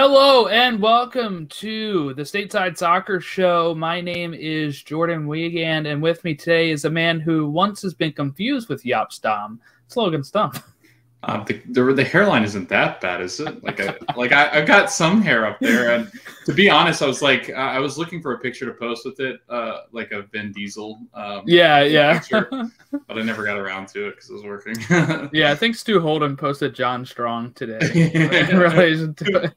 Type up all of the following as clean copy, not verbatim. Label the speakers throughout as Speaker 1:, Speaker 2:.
Speaker 1: Hello and welcome to the Stateside Soccer Show. My name is Jordan Wiegand, and with me today is a man who once has been confused with Jaap Stam. It's Logan Stam.
Speaker 2: The hairline isn't that bad, is it? I've got some hair up there, and to be honest, I was looking for a picture to post with it, like a Vin Diesel. Picture, but I never got around to it because I was working.
Speaker 1: Yeah, I think Stu Holden posted John Strong today in relation to it,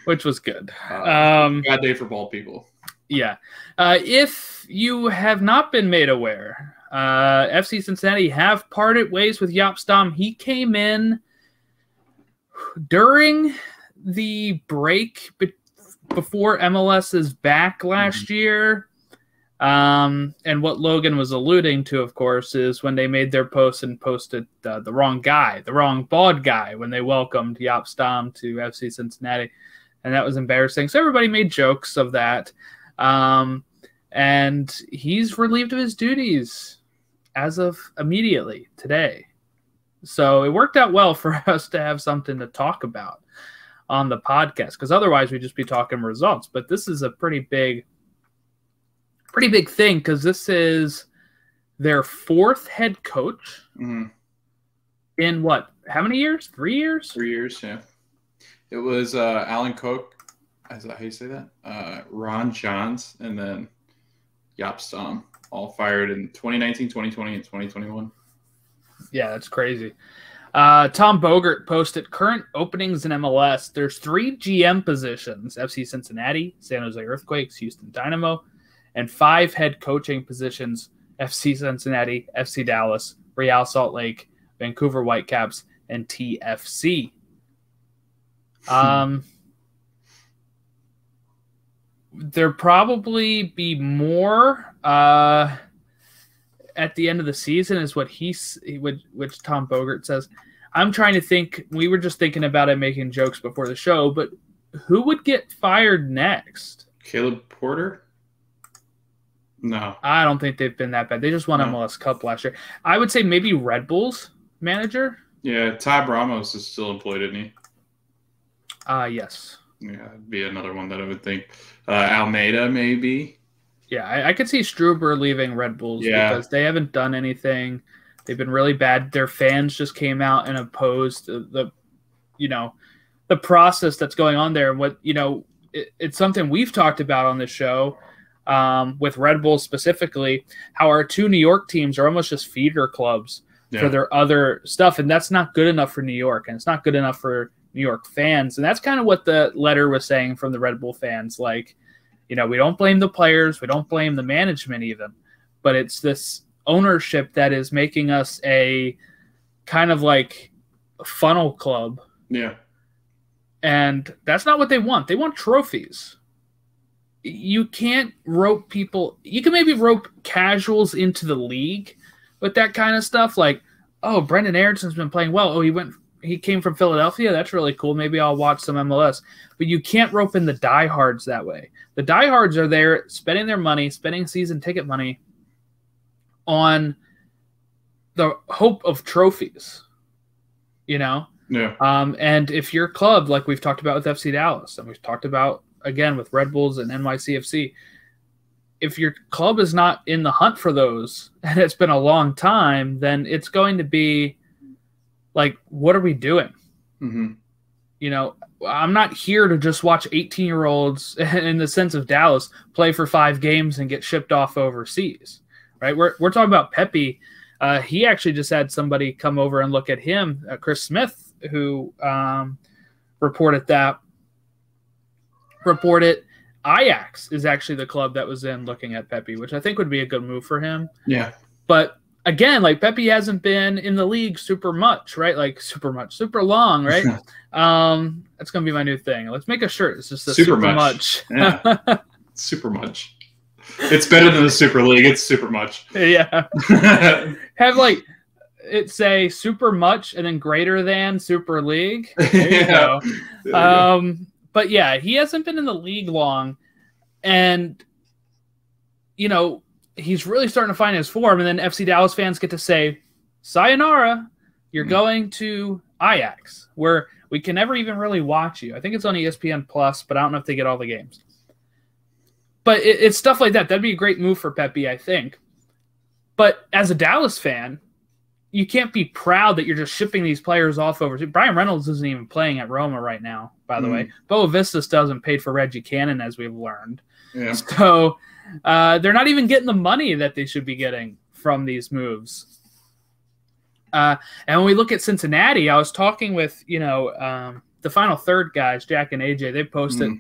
Speaker 1: which was good.
Speaker 2: Bad day for bald people.
Speaker 1: Yeah, if you have not been made aware, FC Cincinnati have parted ways with Jaap Stam. He came in during the break before MLS is back last year. And what Logan was alluding to, of course, is when they made their post and posted the wrong guy, the wrong bald guy, when they welcomed Jaap Stam to FC Cincinnati. And that was embarrassing. So everybody made jokes of that. And he's relieved of his duties as of immediately today. So it worked out well for us to have something to talk about on the podcast, because otherwise we'd just be talking results. But this is a pretty big thing, because this is their fourth head coach in what? How many years? 3 years?
Speaker 2: 3 years, yeah. It was Alan Cook, is that how you say that? Ron Johns, and then Jaap Stam, all fired in 2019, 2020, and 2021.
Speaker 1: Yeah, that's crazy. Tom Bogert posted current openings in MLS. There's 3 GM positions: FC Cincinnati, San Jose Earthquakes, Houston Dynamo, and 5 head coaching positions: FC Cincinnati, FC Dallas, Real Salt Lake, Vancouver Whitecaps, and TFC. There'll probably be more at the end of the season, is what which Tom Bogert says. I'm trying to think. We were just thinking about it, making jokes before the show, but who would get fired next?
Speaker 2: Caleb Porter? No.
Speaker 1: I don't think they've been that bad. They just won MLS Cup last year. I would say maybe Red Bull's manager.
Speaker 2: Yeah, Ty Ramos is still employed, isn't he?
Speaker 1: Yes.
Speaker 2: Yeah, it'd be another one that I would think. Almeida, maybe.
Speaker 1: Yeah, I could see Struber leaving Red Bulls because they haven't done anything. They've been really bad. Their fans just came out and opposed the process that's going on there. And what, it's something we've talked about on this show with Red Bull specifically, how our 2 New York teams are almost just feeder clubs for their other stuff. And that's not good enough for New York, and it's not good enough for New York fans. And that's kind of what the letter was saying from the Red Bull fans. Like, we don't blame the players, we don't blame the management even, but it's this ownership that is making us a kind of like a funnel club. Yeah. And that's not what they want. They want trophies. You can't rope people. You can maybe rope casuals into the league with that kind of stuff. Like, oh, Brendan Aaronson's been playing well. Oh, he came from Philadelphia. That's really cool. Maybe I'll watch some MLS. But you can't rope in the diehards that way. The diehards are there spending their money, spending season ticket money on the hope of trophies, Yeah. And if your club, like we've talked about with FC Dallas, and we've talked about, again, with Red Bulls and NYCFC, if your club is not in the hunt for those, and it's been a long time, then it's going to be like, what are we doing? I'm not here to just watch 18-year-olds, in the sense of Dallas, play for 5 games and get shipped off overseas, right? We're talking about Pepe. He actually just had somebody come over and look at him, Chris Smith, who reported Ajax is actually the club that was in looking at Pepe, which I think would be a good move for him. Yeah. But again, like, Pepe hasn't been in the league super much, right? Like, super long, right? That's going to be my new thing. Let's make a shirt. It's just a super much.
Speaker 2: Yeah. Super much. It's better than the Super League. It's super much.
Speaker 1: Yeah. Have, like, it say super much and then greater than Super League. There you go. But yeah, he hasn't been in the league long, and he's really starting to find his form. And then FC Dallas fans get to say, sayonara, you're going to Ajax, where we can never even really watch you. I think it's on ESPN Plus, but I don't know if they get all the games. But it's stuff like that. That'd be a great move for Pepe, I think. But as a Dallas fan, you can't be proud that you're just shipping these players off over to. Brian Reynolds isn't even playing at Roma right now, by the way. Boavista doesn't pay for Reggie Cannon, as we've learned. Yeah. So they're not even getting the money that they should be getting from these moves. And when we look at Cincinnati, I was talking with, the final third guys, Jack and AJ. They posted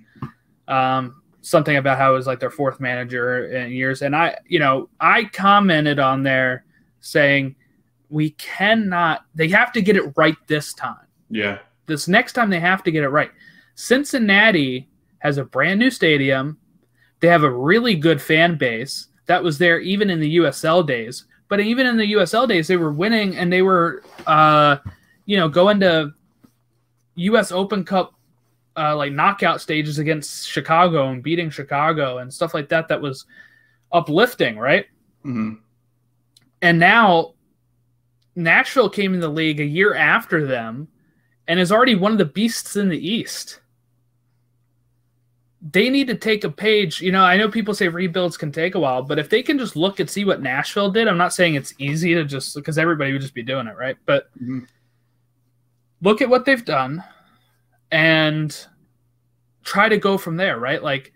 Speaker 1: something about how it was like their fourth manager in years. And I commented on there saying they have to get it right this time. Yeah. This next time they have to get it right. Cincinnati has a brand new stadium. They have a really good fan base that was there even in the USL days. But even in the USL days, they were winning and they were, going to US Open Cup knockout stages against Chicago and beating Chicago and stuff like that. That was uplifting, right? Mm-hmm. And now Nashville came in the league a year after them and is already one of the beasts in the East. They need to take a page. I know people say rebuilds can take a while, but if they can just look and see what Nashville did, I'm not saying it's easy to just, because everybody would just be doing it, right? But look at what they've done and try to go from there, right? Like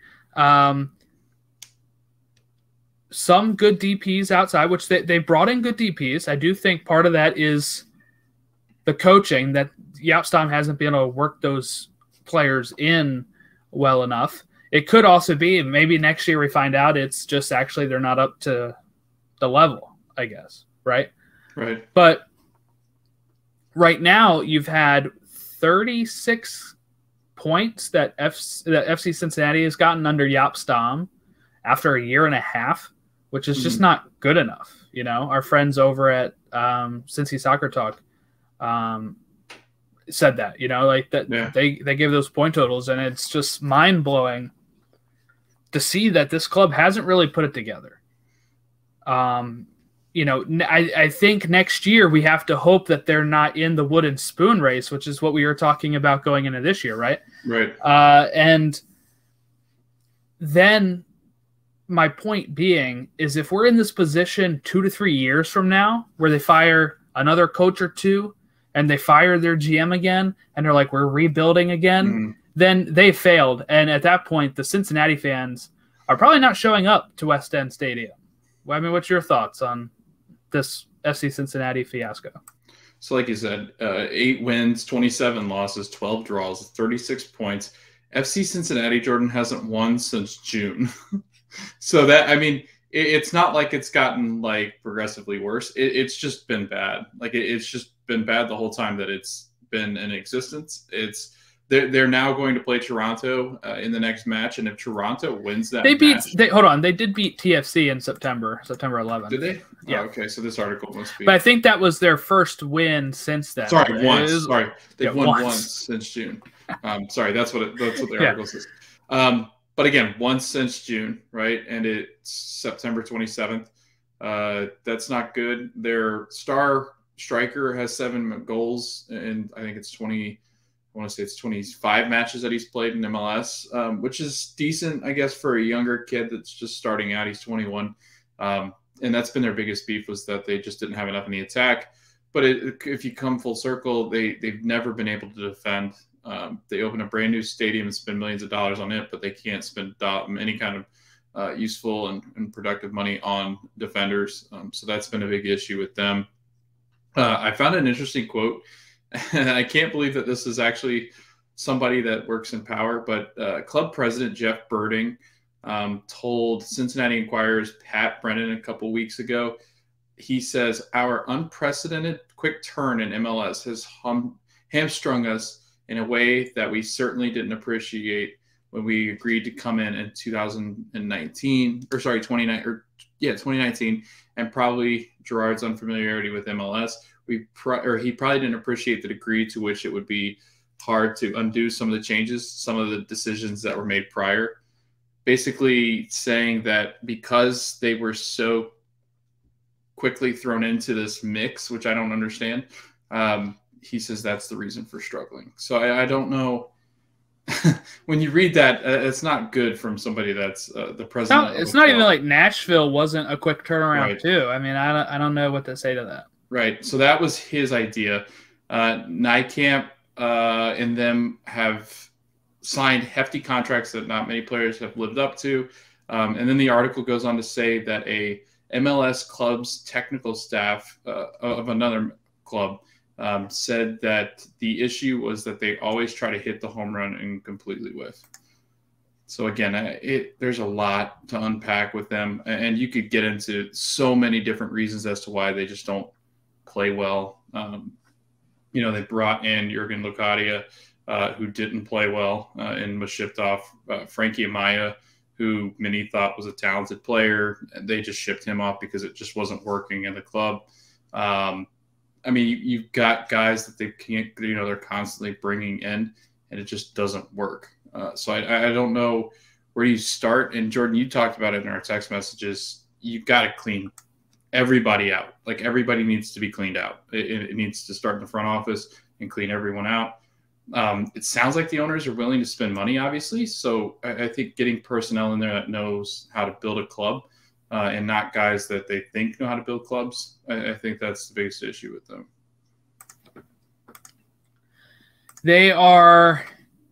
Speaker 1: some good DPs outside, which they brought in good DPs. I do think part of that is the coaching, that Jaap Stam hasn't been able to work those players in well enough. It could also be maybe next year we find out it's just actually they're not up to the level, I guess, right? Right. But right now you've had 36 points that FC Cincinnati has gotten under Jaap Stam after a year and a half, which is just not good enough. Our friends over at Cincy Soccer Talk said that, they give those point totals, and it's just mind-blowing to see that this club hasn't really put it together. I think next year we have to hope that they're not in the wooden spoon race, which is what we were talking about going into this year, right? Right. And then my point being is if we're in this position 2 to 3 years from now where they fire another coach or two and they fire their GM again and they're like, we're rebuilding again, then they failed. And at that point, the Cincinnati fans are probably not showing up to West End Stadium. I mean, what's your thoughts on this FC Cincinnati fiasco?
Speaker 2: So like you said, 8 wins, 27 losses, 12 draws, 36 points. FC Cincinnati, Jordan, hasn't won since June. So that, I mean, it's not like it's gotten progressively worse. It's just been bad. It's just been bad the whole time that it's been in existence. They're now going to play Toronto in the next match, and if Toronto wins that,
Speaker 1: they did beat TFC in September 11th.
Speaker 2: Did they?
Speaker 1: Yeah.
Speaker 2: Oh, okay, so this article must be.
Speaker 1: But I think that was their first win since then.
Speaker 2: Sorry, once. Sorry, they've won once since June. Sorry, that's what the article says. But again, once since June, right? And it's September 27th. That's not good. Their star striker has 7 goals, and I think it's 20. I want to say it's 25 matches that he's played in MLS, which is decent, I guess, for a younger kid that's just starting out. He's 21. And that's been their biggest beef, was that they just didn't have enough in the attack. But if you come full circle, they've never been able to defend. They open a brand new stadium and spend millions of dollars on it, but they can't spend any kind of useful and productive money on defenders. So that's been a big issue with them. I found an interesting quote. I can't believe that this is actually somebody that works in power, but club president Jeff Birding told Cincinnati Enquirer's Pat Brennan a couple weeks ago. He says, our unprecedented quick turn in MLS has hamstrung us in a way that we certainly didn't appreciate when we agreed to come in 2019, 2019, and probably Gerard's unfamiliarity with MLS. He probably didn't appreciate the degree to which it would be hard to undo some of the changes, some of the decisions that were made prior. Basically saying that because they were so quickly thrown into this mix, which I don't understand, he says that's the reason for struggling. So I don't know. When you read that, it's not good from somebody that's the president.
Speaker 1: No, it's not even like Nashville wasn't a quick turnaround
Speaker 2: right.
Speaker 1: too. I mean, I don't know what to say to that.
Speaker 2: Right. So that was his idea. Nijkamp and them have signed hefty contracts that not many players have lived up to. And then the article goes on to say that a MLS club's technical staff of another club said that the issue was that they always try to hit the home run and completely whiff. So again, there's a lot to unpack with them, and you could get into so many different reasons as to why they just don't play well. They brought in Jurgen Locadia, who didn't play well and was shipped off. Frankie Amaya, who many thought was a talented player, and they just shipped him off because it just wasn't working in the club. You've got guys that they can't, they're constantly bringing in, and it just doesn't work. So I don't know where you start. And Jordan, you talked about it in our text messages. You've got to clean everybody out. Like, everybody needs to be cleaned out. It needs to start in the front office and clean everyone out. It sounds like the owners are willing to spend money, obviously. So I think getting personnel in there that knows how to build a club and not guys that they think know how to build clubs, I think that's the biggest issue with them.
Speaker 1: They are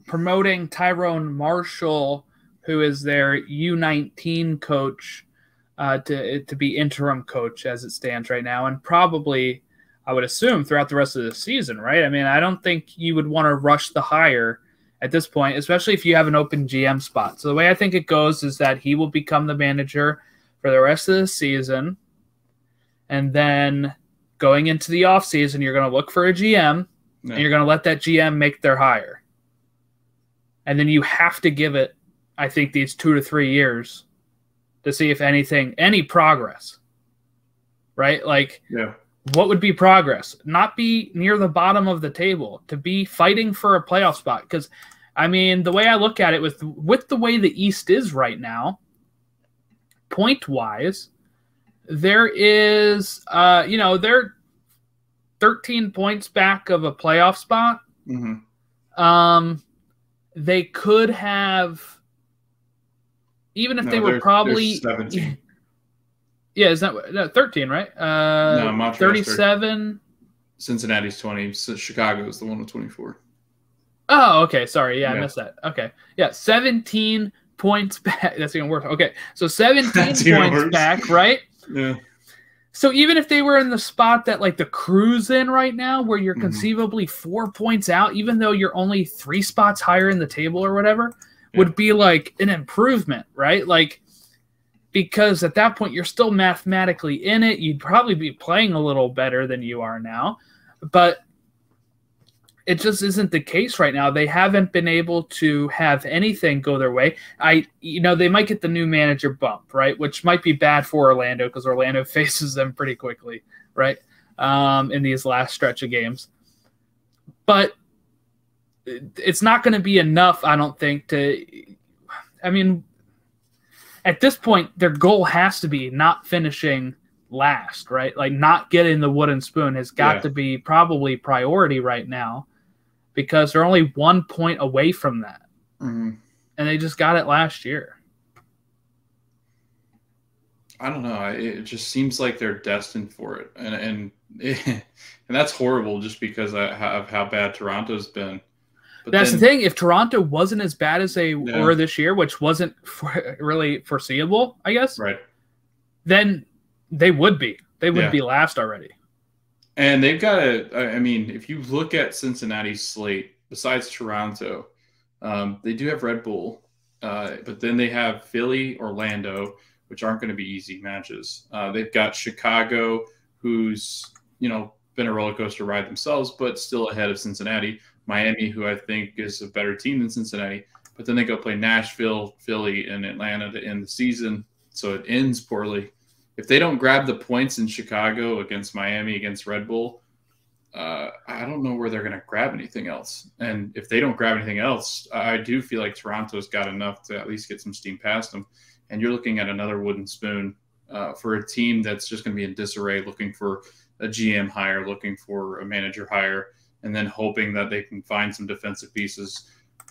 Speaker 1: promoting Tyrone Marshall, who is their U19 coach, to be interim coach as it stands right now, and probably, I would assume, throughout the rest of the season, right? I mean, I don't think you would want to rush the hire at this point, especially if you have an open GM spot. So the way I think it goes is that he will become the manager for the rest of the season, and then going into the offseason, you're going to look for a GM, and you're going to let that GM make their hire. And then you have to give it, I think, these 2 to 3 years to see if any progress, right? Like, what would be progress? Not be near the bottom of the table, to be fighting for a playoff spot. Because, I mean, the way I look at it, with the way the East is right now, point-wise, there is, they're 13 points back of a playoff spot.
Speaker 2: Mm-hmm.
Speaker 1: They could have, even if they were probably
Speaker 2: 17.
Speaker 1: Yeah, is that 13, right?
Speaker 2: No, Montreal's
Speaker 1: 37.
Speaker 2: Cincinnati's 20. So Chicago is the one with 24.
Speaker 1: Oh, okay. Sorry. Yeah, I missed that. Okay. Yeah, 17 points back. That's even worse. Okay, so 17 points back, right?
Speaker 2: Yeah.
Speaker 1: So even if they were in the spot that, like, the Crew's in right now, where you're conceivably 4 points out, even though you're only 3 spots higher in the table or whatever, would be like an improvement, right? Like, because at that point you're still mathematically in it. You'd probably be playing a little better than you are now, but it just isn't the case right now. They haven't been able to have anything go their way. They might get the new manager bump, right? Which might be bad for Orlando, because Orlando faces them pretty quickly, right? In these last stretch of games. But it's not going to be enough, I don't think, at this point, their goal has to be not finishing last, right? Like, not getting the wooden spoon has got to be probably priority right now, because they're only 1 point away from that.
Speaker 2: Mm-hmm.
Speaker 1: And they just got it last year.
Speaker 2: I don't know. It just seems like they're destined for it. And that's horrible, just because of how bad Toronto's been. But
Speaker 1: that's the thing. If Toronto wasn't as bad as they were this year, which wasn't really foreseeable, I guess,
Speaker 2: right,
Speaker 1: then they would be. They would be last already.
Speaker 2: And they've got if you look at Cincinnati's slate, besides Toronto, they do have Red Bull, but then they have Philly, Orlando, which aren't going to be easy matches. They've got Chicago, who's been a roller coaster ride themselves, but still ahead of Cincinnati. Miami, who I think is a better team than Cincinnati, but then they go play Nashville, Philly, and Atlanta to end the season. So it ends poorly. If they don't grab the points in Chicago against Miami, against Red Bull, I don't know where they're going to grab anything else. And if they don't grab anything else, I do feel like Toronto's got enough to at least get some steam past them. And you're looking at another wooden spoon for a team that's just going to be in disarray, looking for a GM hire, looking for a manager hire. and then hoping that they can find some defensive pieces.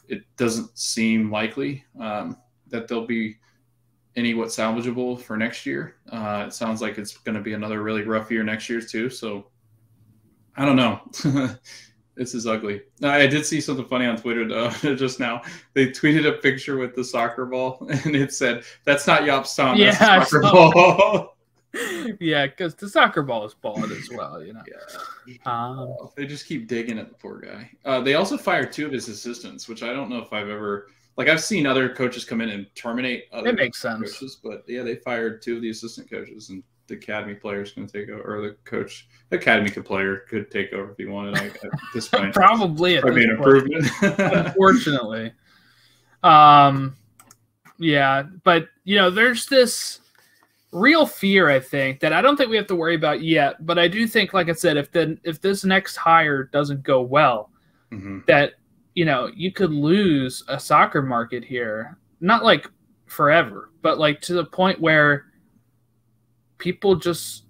Speaker 2: It doesn't seem likely that there'll be any salvageable for next year. It sounds like it's going to be another really rough year next year too. So I don't know. This is ugly. I did see something funny on Twitter though, just now. They tweeted a picture with the soccer ball, and it said, "That's not Jaap Stam. That's a soccer ball."
Speaker 1: Yeah, because the soccer ball is bald as well, you know.
Speaker 2: Yeah. They just keep digging at the poor guy. They also fired 2 of his assistants, which I don't know if I've ever I've seen other coaches come in and terminate other coaches, but yeah, they fired 2 of the assistant coaches, and the academy player is going to take over, or the academy player could take over if he wanted. At this point,
Speaker 1: probably
Speaker 2: an improvement.
Speaker 1: Unfortunately, yeah, but there's this real fear, I think, that I don't think we have to worry about yet. But I do think, like I said, if this next hire doesn't go well, that you could lose a soccer market here, not like forever, but like to the point where people just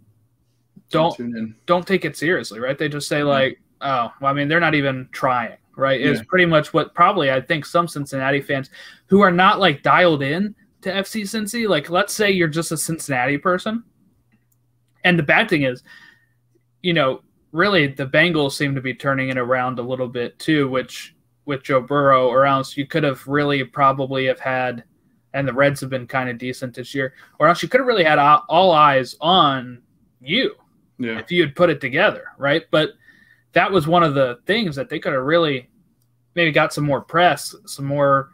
Speaker 1: don't take it seriously, right? They just say like, oh, well, I mean, they're not even trying, right? Yeah. It's pretty much what probably I think some Cincinnati fans who are not like dialed in to FC Cincy, like let's say you're just a Cincinnati person. And the bad thing is, really the Bengals seem to be turning it around a little bit too, which with Joe Burrow, or else you could have really probably have had, and the Reds have been kind of decent this year, or else you could have really had all eyes on you if you had put it together, right? But that was one of the things that they could have really maybe got some more press, some more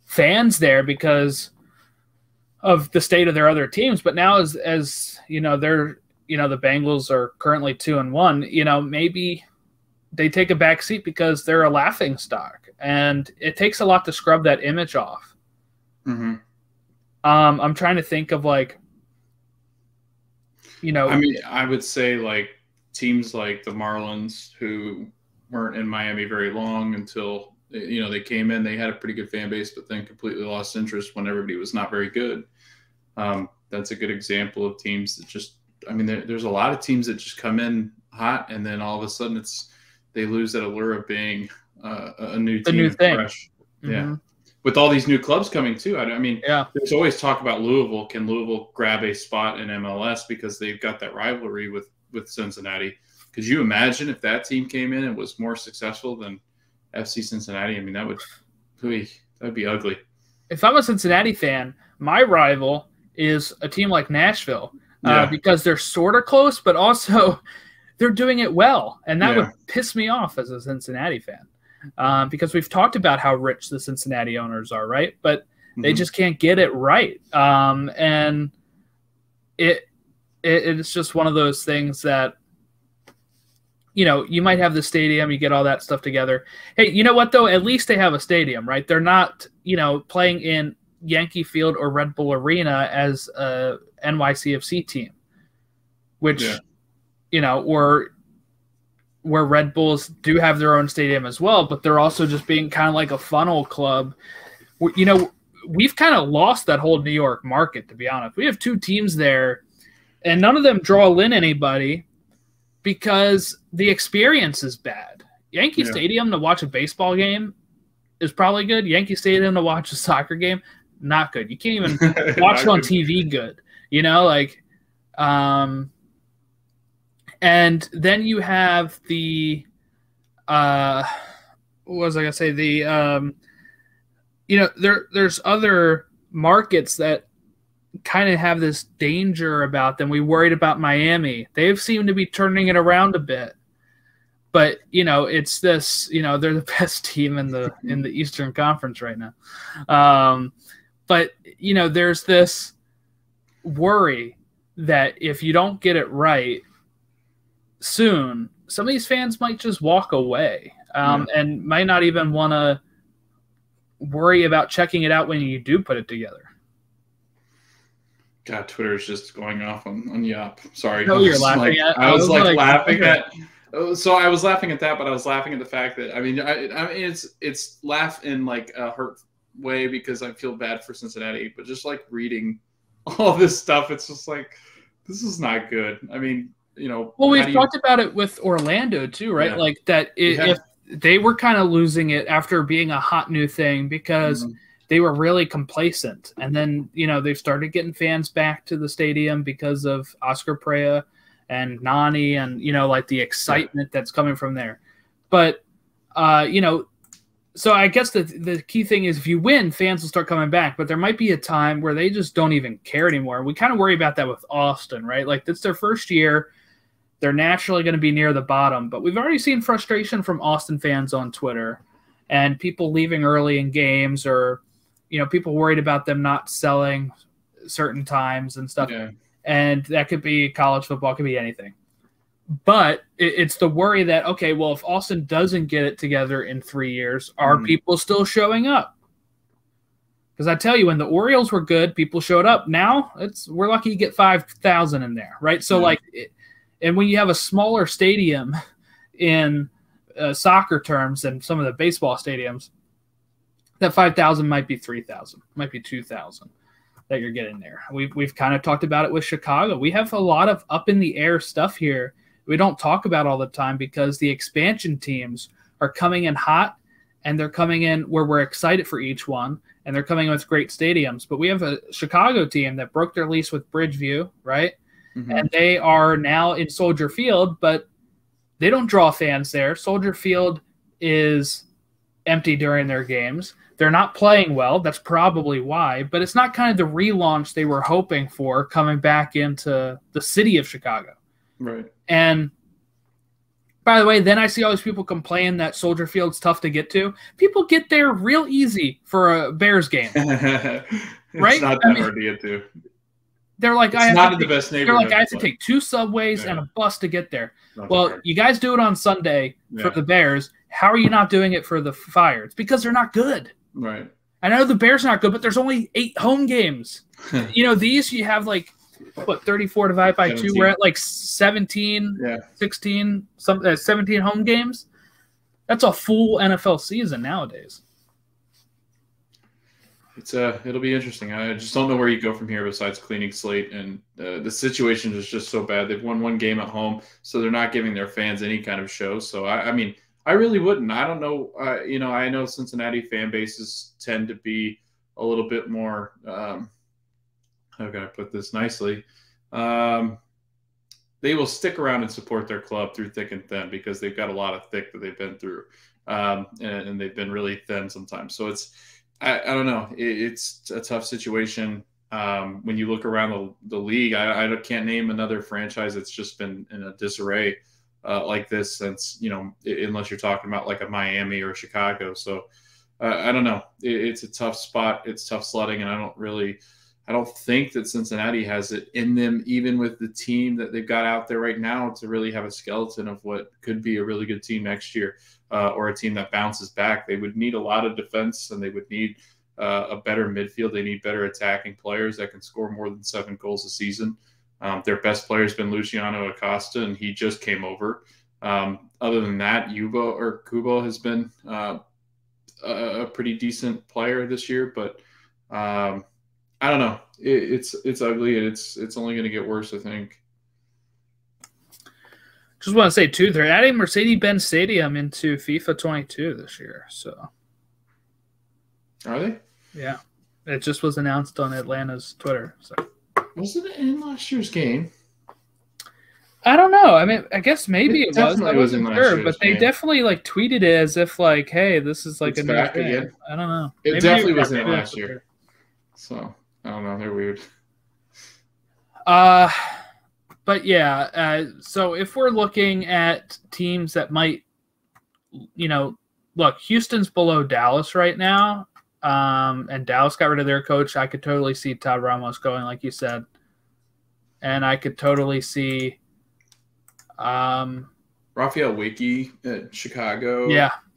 Speaker 1: fans there because of the state of their other teams. But now as they're, the Bengals are currently 2-1, maybe they take a back seat because they're a laughing stock, and it takes a lot to scrub that image off. I'm trying to think of I mean,
Speaker 2: I would say like teams like the Marlins, who weren't in Miami very long until they came in. They had a pretty good fan base, but then completely lost interest when everybody was not very good. That's a good example of teams that just, there's a lot of teams that just come in hot, and then all of a sudden they lose that allure of being a new team, fresh. Yeah. With all these new clubs coming too. There's always talk about Louisville. Can Louisville grab a spot in MLS because they've got that rivalry with Cincinnati? Could you imagine if that team came in and was more successful than FC Cincinnati? That would be ugly.
Speaker 1: If I'm a Cincinnati fan, my rival is a team like Nashville because they're sort of close, but also they're doing it well, and that would piss me off as a Cincinnati fan. Because we've talked about how rich the Cincinnati owners are, right? But they just can't get it right. And it's just one of those things that, you might have the stadium, you get all that stuff together. Hey, you know what, though? At least they have a stadium, right? They're not, playing in Yankee Field or Red Bull Arena as a NYCFC team, which, where Red Bulls do have their own stadium as well, but they're also just being kind of like a funnel club. We've kind of lost that whole New York market, to be honest. We have 2 teams there, and none of them draw in anybody because the experience is bad. Yankee Stadium to watch a baseball game is probably good. Yankee Stadium to watch a soccer game, not good. You can't even watch it on TV good. And then you have the, what was I gonna say? The, there's other markets that kind of have this danger about them. We worried about Miami. They've seemed to be turning it around a bit, but it's this. They're the best team in the Eastern Conference right now. But there's this worry that if you don't get it right soon, some of these fans might just walk away and might not even want to worry about checking it out when you do put it together.
Speaker 2: God, Twitter is just going off on Jaap. Sorry.
Speaker 1: No, you're laughing at.
Speaker 2: I was laughing at. So I was laughing at that, but I was laughing at the fact that it's laugh in like a hurt way because I feel bad for Cincinnati, but just like reading all this stuff, it's just like this is not good.
Speaker 1: Well, we've talked about it with Orlando too, right?
Speaker 2: Yeah.
Speaker 1: Like that if they were kind of losing it after being a hot new thing because they were really complacent. And then, they've started getting fans back to the stadium because of Oscar Pereira and Nani and, like the excitement that's coming from there. But, so I guess the key thing is if you win, fans will start coming back. But there might be a time where they just don't even care anymore. We kind of worry about that with Austin, right? Like, it's their first year. They're naturally going to be near the bottom. But we've already seen frustration from Austin fans on Twitter and people leaving early in games or, people worried about them not selling certain times and stuff.
Speaker 2: Yeah.
Speaker 1: And that could be college football, could be anything. But it's the worry that, okay, well, if Austin doesn't get it together in 3 years, are people still showing up? Because I tell you, when the Orioles were good, people showed up. Now we're lucky to get 5,000 in there, right? So, and when you have a smaller stadium in soccer terms than some of the baseball stadiums, that 5,000 might be 3,000, might be 2,000 that you're getting there. We've kind of talked about it with Chicago. We have a lot of up in the air stuff here we don't talk about all the time because the expansion teams are coming in hot and they're coming in where we're excited for each one and they're coming in with great stadiums. But we have a Chicago team that broke their lease with Bridgeview, right? And they are now in Soldier Field, but they don't draw fans there. Soldier Field is empty during their games. They're not playing well. That's probably why. But it's not kind of the relaunch they were hoping for coming back into the city of Chicago.
Speaker 2: Right.
Speaker 1: And by the way, then I see all these people complain that Soldier Field's tough to get to. People get there real easy for a Bears game.
Speaker 2: It's
Speaker 1: right?
Speaker 2: not that hard to get to.
Speaker 1: They're like,
Speaker 2: it's not in the best neighborhood.
Speaker 1: They're like, I have to take 2 subways and a bus to get there. Well, you guys do it on Sunday for the Bears. How are you not doing it for the Fire? It's because they're not good.
Speaker 2: Right.
Speaker 1: I know the Bears are not good, but there's only 8 home games. These you have 34 divided by 17. 2. We're at 17, 16, 17 home games. That's a full NFL season nowadays.
Speaker 2: It'll be interesting. I just don't know where you go from here besides cleaning slate, and the situation is just so bad. They've won 1 game at home, so they're not giving their fans any kind of show. So I mean, I really wouldn't. I don't know. I know Cincinnati fan bases tend to be a little bit more. How can I put this nicely? They will stick around and support their club through thick and thin because they've got a lot of thick that they've been through, and they've been really thin sometimes. So I don't know. It's a tough situation. When you look around the league, I can't name another franchise that's just been in a disarray like this since, unless you're talking about like a Miami or Chicago. So I don't know. It's a tough spot. It's tough sledding, and I don't think that Cincinnati has it in them, even with the team that they've got out there right now, to really have a skeleton of what could be a really good team next year, or a team that bounces back. They would need a lot of defense, and they would need a better midfield. They need better attacking players that can score more than 7 goals a season. Their best player has been Luciano Acosta, and he just came over. Other than that, Kubo has been a pretty decent player this year, but I don't know. It's ugly, and it's only going to get worse, I think.
Speaker 1: Just want to say, too, they're adding Mercedes-Benz Stadium into FIFA 22 this year. So,
Speaker 2: are they?
Speaker 1: Yeah. It just was announced on Atlanta's Twitter. So,
Speaker 2: was it in last year's game?
Speaker 1: I don't know. I mean, I guess maybe it was. I
Speaker 2: wasn't sure,
Speaker 1: but they definitely tweeted it as if hey, this is
Speaker 2: it's
Speaker 1: a new
Speaker 2: back
Speaker 1: thing.
Speaker 2: Again.
Speaker 1: I don't know.
Speaker 2: It
Speaker 1: maybe
Speaker 2: definitely wasn't in last year. So I don't know. They're weird.
Speaker 1: But yeah. So if we're looking at teams that might, look, Houston's below Dallas right now, and Dallas got rid of their coach. I could totally see Todd Ramos going, like you said, and I could totally see.
Speaker 2: Raphael Wiki at Chicago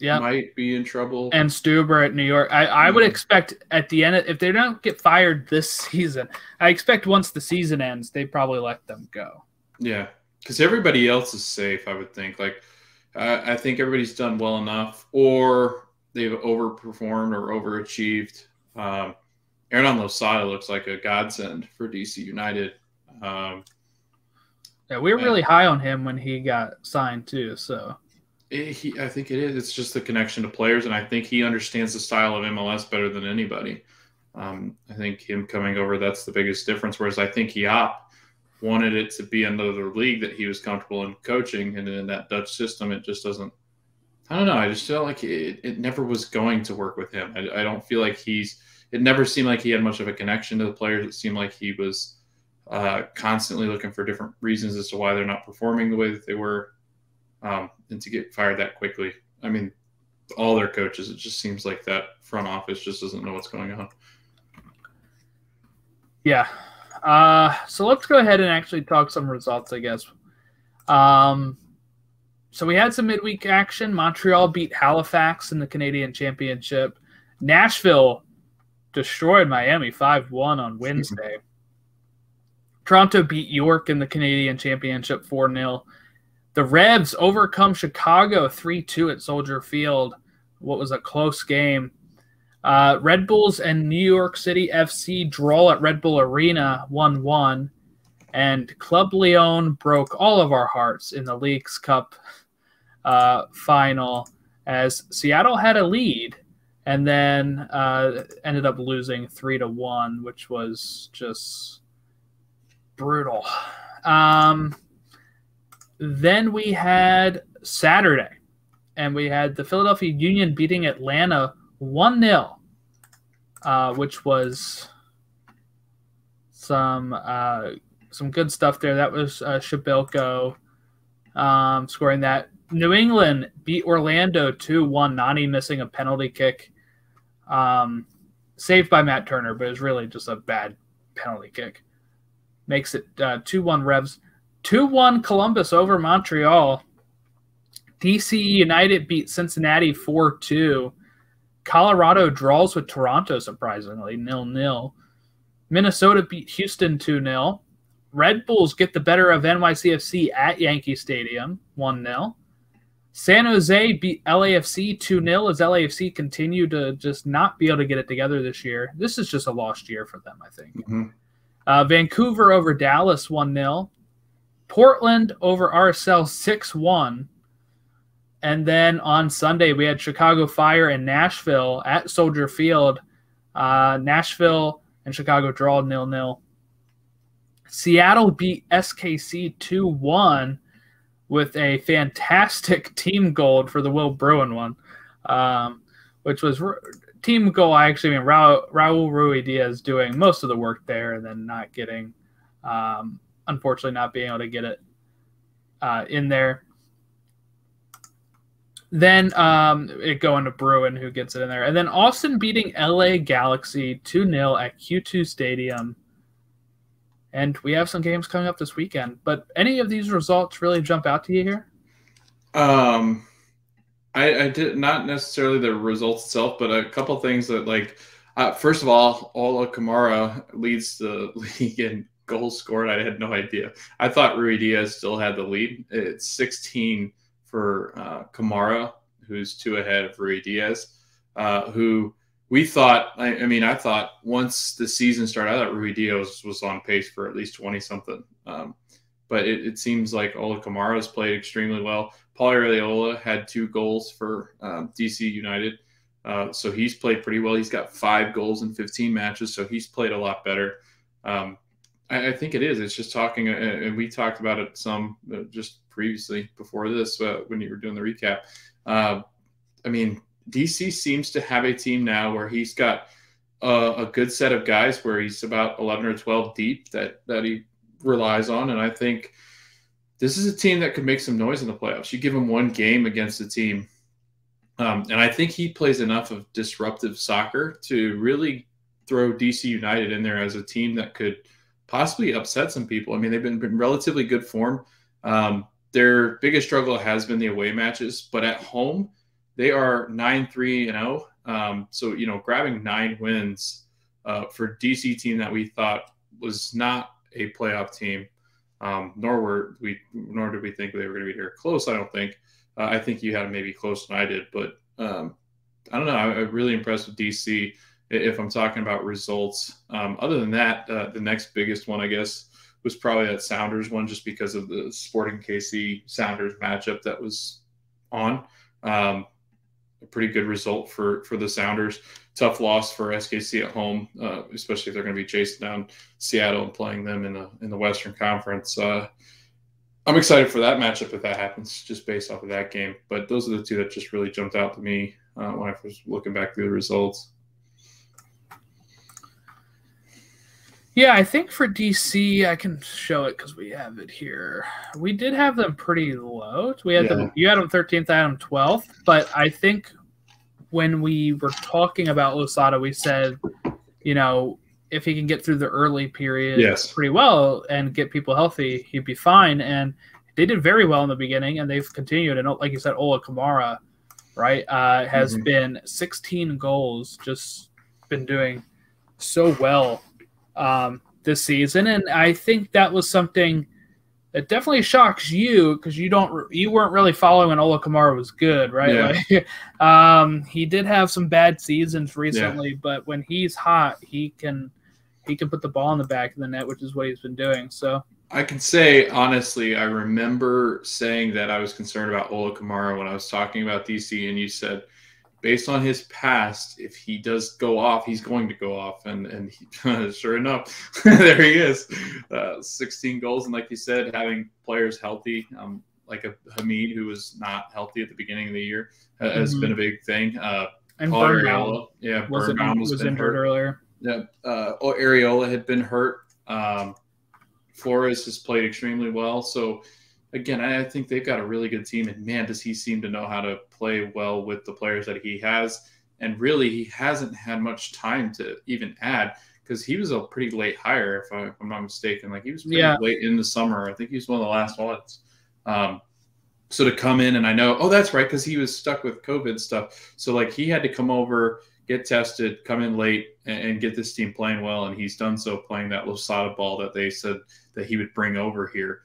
Speaker 2: might be in trouble.
Speaker 1: And Stuber at New York. I would expect at the end, if they don't get fired this season, I expect once the season ends, they probably let them go.
Speaker 2: Yeah, because everybody else is safe, I would think. I think everybody's done well enough, or they've overperformed or overachieved. Hernan Losada looks like a godsend for DC United.
Speaker 1: Yeah, we were really high on him when he got signed too. So
Speaker 2: I think it is. It's just the connection to players, and I think he understands the style of MLS better than anybody. I think him coming over, that's the biggest difference. Whereas I think Jaap wanted it to be another league that he was comfortable in coaching, and in that Dutch system, it just doesn't. I don't know. I just feel like it never was going to work with him. I don't feel like it never seemed like he had much of a connection to the players. It seemed like he was constantly looking for different reasons as to why they're not performing the way that they were, and to get fired that quickly. I mean, all their coaches, it just seems like that front office just doesn't know what's going on.
Speaker 1: Yeah. So let's go ahead and actually talk some results, I guess. So we had some midweek action. Montreal beat Halifax in the Canadian Championship. Nashville destroyed Miami 5-1 on Wednesday. Toronto beat York in the Canadian Championship 4-0. The Revs overcome Chicago 3-2 at Soldier Field. What was a close game. Red Bulls and New York City FC draw at Red Bull Arena 1-1. And Club Leon broke all of our hearts in the Leagues Cup final as Seattle had a lead and then ended up losing 3-1, which was just brutal. Then we had Saturday, and we had the Philadelphia Union beating Atlanta 1-0, which was some good stuff there. That was Shabilko scoring that. New England beat Orlando 2-1, Nani missing a penalty kick. Saved by Matt Turner, but it was really just a bad penalty kick. Makes it 2-1 Revs. 2-1 Columbus over Montreal. DC United beat Cincinnati 4-2. Colorado draws with Toronto, surprisingly, 0-0. Minnesota beat Houston 2-0. Red Bulls get the better of NYCFC at Yankee Stadium, 1-0. San Jose beat LAFC 2-0 as LAFC continue to just not be able to get it together this year. This is just a lost year for them, I think. Mm-hmm. Vancouver over Dallas 1-0. Portland over RSL 6-1. And then on Sunday, we had Chicago Fire and Nashville at Soldier Field. Nashville and Chicago draw 0-0. Seattle beat SKC 2-1 with a fantastic team goal for the Will Bruin one, which was team goal. Raul Ruidiaz doing most of the work there and then not getting, unfortunately, not being able to get it in there. Then it going to Bruin, who gets it in there. And then Austin beating LA Galaxy 2-0 at Q2 Stadium. And we have some games coming up this weekend. But any of these results really jump out to you here?
Speaker 2: I did not necessarily the results itself, but a couple things that, first of all, Ola Kamara leads the league in goals scored. I had no idea. I thought Ruidiaz still had the lead. It's 16 for Kamara, who's 2 ahead of Ruidiaz, who we thought, I thought once the season started, I thought Ruidiaz was on pace for at least 20-something. But it seems like Ola Kamara has played extremely well. Paulie Arreola had 2 goals for DC United. So he's played pretty well. He's got 5 goals in 15 matches, so he's played a lot better. I think it is. It's just talking, and we talked about it some just previously before this when you were doing the recap. DC seems to have a team now where he's got a good set of guys where he's about 11 or 12 deep that he relies on. And I think this is a team that could make some noise in the playoffs. You give him one game against a team. And I think he plays enough of disruptive soccer to really throw DC United in there as a team that could possibly upset some people. They've been relatively good form. Their biggest struggle has been the away matches, but at home, they are 9-3-0. So, grabbing 9 wins for DC team that we thought was not a playoff team, nor did we think they were going to be here close. I don't think. I think you had maybe closer than I did, but I don't know. I'm really impressed with DC if I'm talking about results. Other than that, the next biggest one, I guess, was probably that Sounders one, just because of the Sporting KC Sounders matchup that was on. A pretty good result for the Sounders. Tough loss for SKC at home, especially if they're going to be chasing down Seattle and playing them in the Western Conference. I'm excited for that matchup if that happens, just based off of that game. But those are the two that just really jumped out to me when I was looking back through the results.
Speaker 1: Yeah, I think for DC, I can show it because we have it here. We did have them pretty low. We had them. You had them 13th, I had them 12th. But I think when we were talking about Losada, we said, if he can get through the early period pretty well and get people healthy, he'd be fine. And they did very well in the beginning, and they've continued. And like you said, Ola Kamara, right, has been 16 goals, just been doing so well this season. And I think that was something that definitely shocks you because you weren't really following when Ola Kamara was good, right? Like, he did have some bad seasons recently, but when he's hot, he can put the ball in the back of the net, which is what he's been doing. So
Speaker 2: I can say honestly, I remember saying that I was concerned about Ola Kamara when I was talking about DC, and you said, based on his past, if he does go off, he's going to go off. And he, sure enough, there he is. 16 goals. And like you said, having players healthy, like a Hamid who was not healthy at the beginning of the year has been a big thing.
Speaker 1: And
Speaker 2: Areola,
Speaker 1: Birnbaum was injured earlier.
Speaker 2: Yeah, Areola had been hurt. Flores has played extremely well. So, again, I think they've got a really good team, and man, does he seem to know how to play well with the players that he has. And really, he hasn't had much time to even add because he was a pretty late hire, if I'm not mistaken. Like, he was pretty late in the summer. I think he was one of the last ones. So to come in, and I know, that's right, because he was stuck with COVID stuff. So, like, he had to come over, get tested, come in late, and get this team playing well, and he's done so playing that Losada ball that they said that he would bring over here.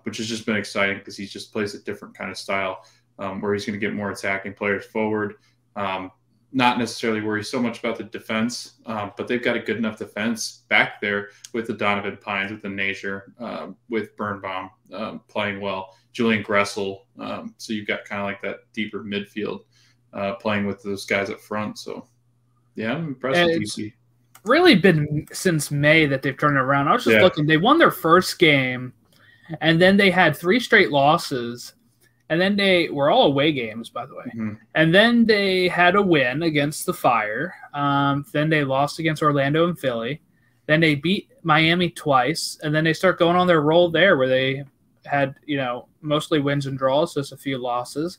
Speaker 2: Which has just been exciting because he just plays a different kind of style where he's going to get more attacking players forward. Not necessarily worry so much about the defense, but they've got a good enough defense back there with the Donovan Pines, with the Nazier, with Birnbaum playing well, Julian Gressel. So you've got kind of like that deeper midfield playing with those guys up front. So, yeah, I'm impressed with DC.
Speaker 1: Really been since May that they've turned it around. I was just looking. They won their first game. And then they had 3 straight losses. And then they were all away games, by the way. And then they had a win against the Fire. Then they lost against Orlando and Philly. Then they beat Miami twice. And then they start going on their roll there where they had, mostly wins and draws, just a few losses.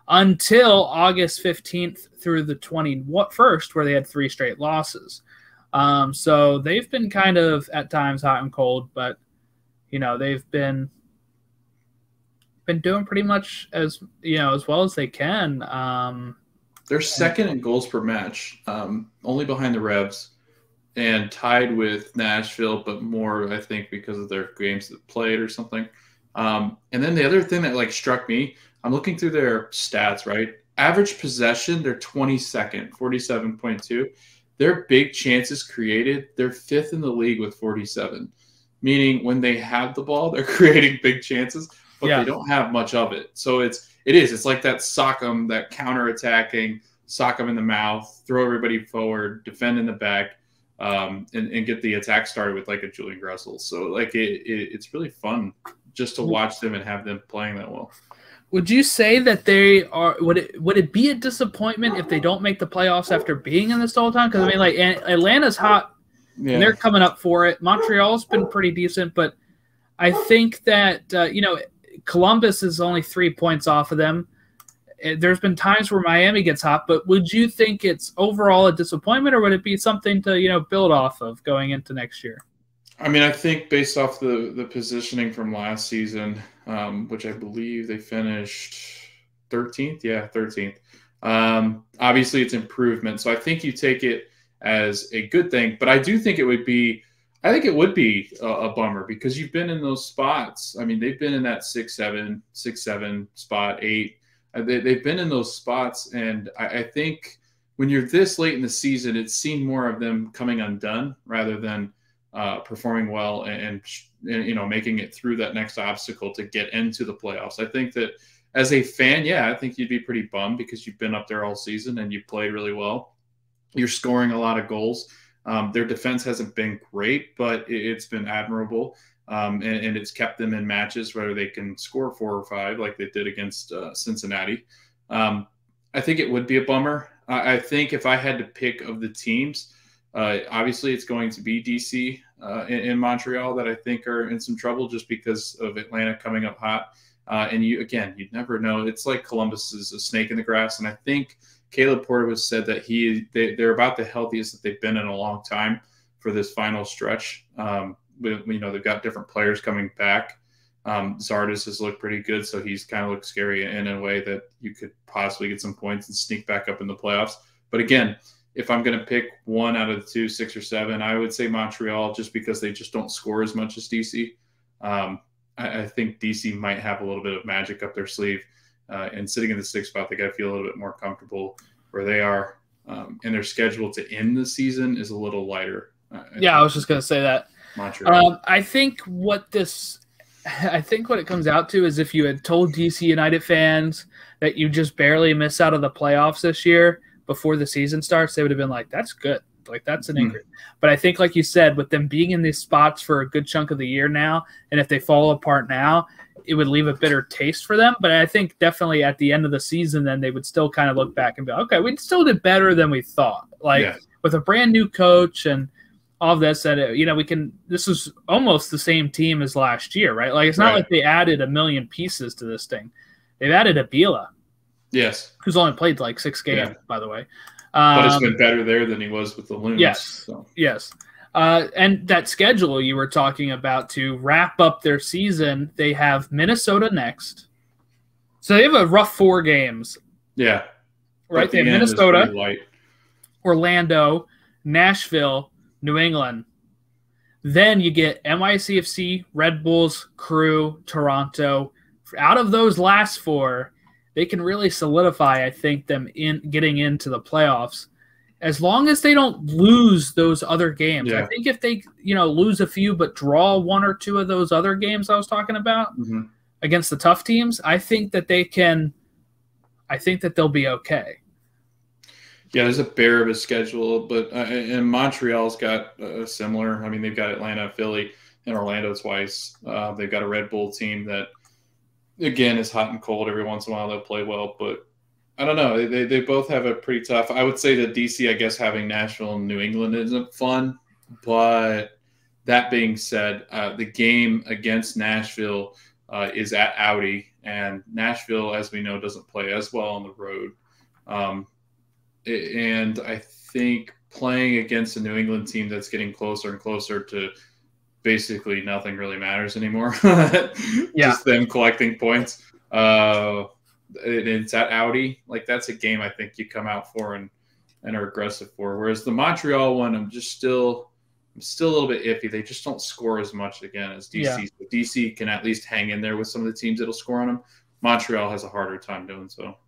Speaker 1: Until August 15th through the 21st, where they had 3 straight losses. So they've been kind of at times hot and cold, but they've been doing pretty much as well as they can.
Speaker 2: They're second in goals per match, only behind the Revs, and tied with Nashville, but more, I think, because of their games that played or something. And then the other thing that struck me, I'm looking through their stats, right? Average possession, they're 22nd, 47.2. Their big chances created, they're 5th in the league with 47. Meaning when they have the ball, they're creating big chances, but they don't have much of it. So it's like that sock 'em, that counter-attacking, sock 'em in the mouth, throw everybody forward, defend in the back, and get the attack started with a Julian Gressel. So it's really fun just to watch them and have them playing that well.
Speaker 1: Would you say that they are? Would it be a disappointment if they don't make the playoffs after being in this the whole time? Because Atlanta's hot. Yeah. And they're coming up for it. Montreal's been pretty decent, but I think that, Columbus is only 3 points off of them. There's been times where Miami gets hot, but would you think it's overall a disappointment, or would it be something to, build off of going into next year?
Speaker 2: I mean, I think based off the positioning from last season, which I believe they finished 13th. Yeah, 13th. Obviously, it's improvement. So I think you take it as a good thing, but I do think it would be a bummer because you've been in those spots. I mean, they've been in that 6-7 spot, 8. They've been in those spots, and I think when you're this late in the season, it's seen more of them coming undone rather than performing well and making it through that next obstacle to get into the playoffs. I think that as a fan, I think you'd be pretty bummed because you've been up there all season and you played really well. You're scoring a lot of goals. Their defense hasn't been great, but it's been admirable. And it's kept them in matches where they can score 4 or 5 like they did against Cincinnati. I think it would be a bummer. I think if I had to pick of the teams, obviously it's going to be DC in Montreal that I think are in some trouble just because of Atlanta coming up hot. And you'd never know. It's like Columbus is a snake in the grass. And I think Caleb Porter was said that they're about the healthiest that they've been in a long time for this final stretch. They've got different players coming back. Zardes has looked pretty good, so he's kind of looked scary in a way that you could possibly get some points and sneak back up in the playoffs. But again, if I'm going to pick one out of the 2, 6 or 7, I would say Montreal just because they just don't score as much as DC. I think DC might have a little bit of magic up their sleeve. And sitting in the 6th spot, they got to feel a little bit more comfortable where they are. And their schedule to end the season is a little lighter.
Speaker 1: I was just going to say that.
Speaker 2: Montreal.
Speaker 1: I think what it comes out to is if you had told DC United fans that you just barely miss out of the playoffs this year before the season starts, they would have been like, that's good. Like, that's an increase. But I think, like you said, with them being in these spots for a good chunk of the year now, and if they fall apart now, it would leave a bitter taste for them. But I think definitely at the end of the season, then they would still kind of look back and be like, okay, we still did better than we thought. With a brand new coach and all of this, and this is almost the same team as last year, right? Like, it's not like they added a million pieces to this thing. They've added Abila.
Speaker 2: Yes.
Speaker 1: Who's only played like 6 games, by the way.
Speaker 2: But it's been better there than he was with the Loons.
Speaker 1: Yes, yes. And that schedule you were talking about to wrap up their season, they have Minnesota next. So they have a rough 4 games.
Speaker 2: Yeah.
Speaker 1: Right? They have Minnesota, Orlando, Nashville, New England. Then you get NYCFC, Red Bulls, Crew, Toronto. Out of those last 4, they can really solidify, I think, them in getting into the playoffs. As long as they don't lose those other games. I think if they, lose a few but draw 1 or 2 of those other games I was talking about against the tough teams, I think that they'll be okay.
Speaker 2: Yeah, there's a bear of a schedule, but and Montreal's got a similar. I mean, they've got Atlanta, Philly, and Orlando twice. They've got a Red Bull team that, again, is hot and cold. Every once in a while they'll play well, but I don't know. They both have a pretty tough. I would say that DC, I guess, having Nashville and New England isn't fun, but that being said, the game against Nashville is at Audi, and Nashville, as we know, doesn't play as well on the road. And I think playing against a New England team that's getting closer and closer to basically nothing really matters anymore. Just them collecting points. It's at Audi. Like, that's a game I think you come out for and are aggressive for. Whereas the Montreal one, I'm still a little bit iffy. They just don't score as much again as DC. Yeah. So DC can at least hang in there with some of the teams that'll score on them. Montreal has a harder time doing so.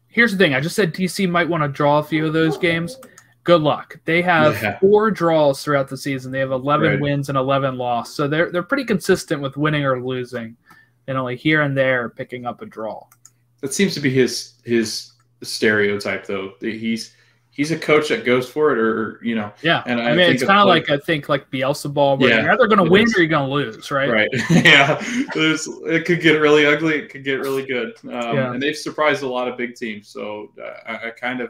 Speaker 1: Here's the thing. I just said DC might want to draw a few of those games. Good luck. They have 4 draws throughout the season. They have 11 wins and 11 losses. So they're pretty consistent with winning or losing, and only here and there picking up a draw.
Speaker 2: That seems to be his stereotype, though. He's a coach that goes for it, or
Speaker 1: Yeah, and I mean, it's kind of like, I think, like Bielsa ball, where you're either going to win or you're going to lose, right?
Speaker 2: Right. Yeah. It could get really ugly. It could get really good. And they've surprised a lot of big teams. So I kind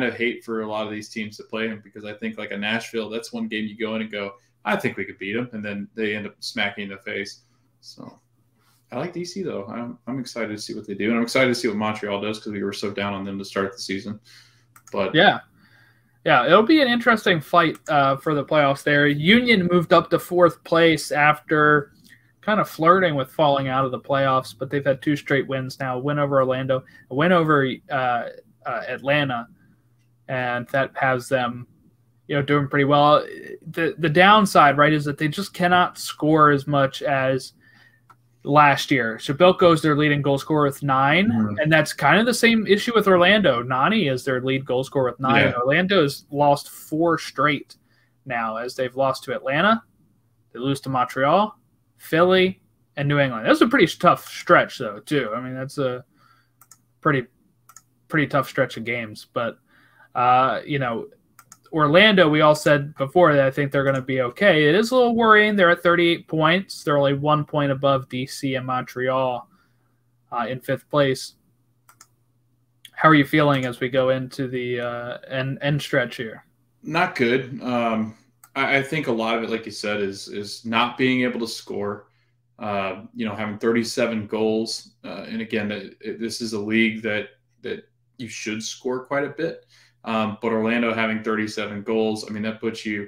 Speaker 2: of hate for a lot of these teams to play him, because I think, like a Nashville, that's one game you go in and go, I think we could beat them, and then they end up smacking in the face. So I like DC, though. I'm excited to see what they do, and I'm excited to see what Montreal does, because we were so down on them to start the season. But
Speaker 1: yeah, it'll be an interesting fight for the playoffs there. Union moved up to 4th place after kind of flirting with falling out of the playoffs, but they've had 2 straight wins now. A win over Orlando, a win over Atlanta, and that has them, doing pretty well. The downside, right, is that they just cannot score as much as last year. Shabilko is their leading goal scorer with 9, and that's kind of the same issue with Orlando. Nani is their lead goal scorer with 9. Yeah. Orlando has lost 4 straight now, as they've lost to Atlanta, they lose to Montreal, Philly, and New England. That's a pretty tough stretch, though, too. I mean, that's a pretty tough stretch of games. But, Orlando, we all said before that I think they're going to be okay. It is a little worrying. They're at 38 points. They're only 1 point above DC and Montreal in 5th place. How are you feeling as we go into the end stretch here?
Speaker 2: Not good. I think a lot of it, like you said, is not being able to score. Having 37 goals. And again, this is a league that you should score quite a bit. But Orlando having 37 goals, I mean, that puts you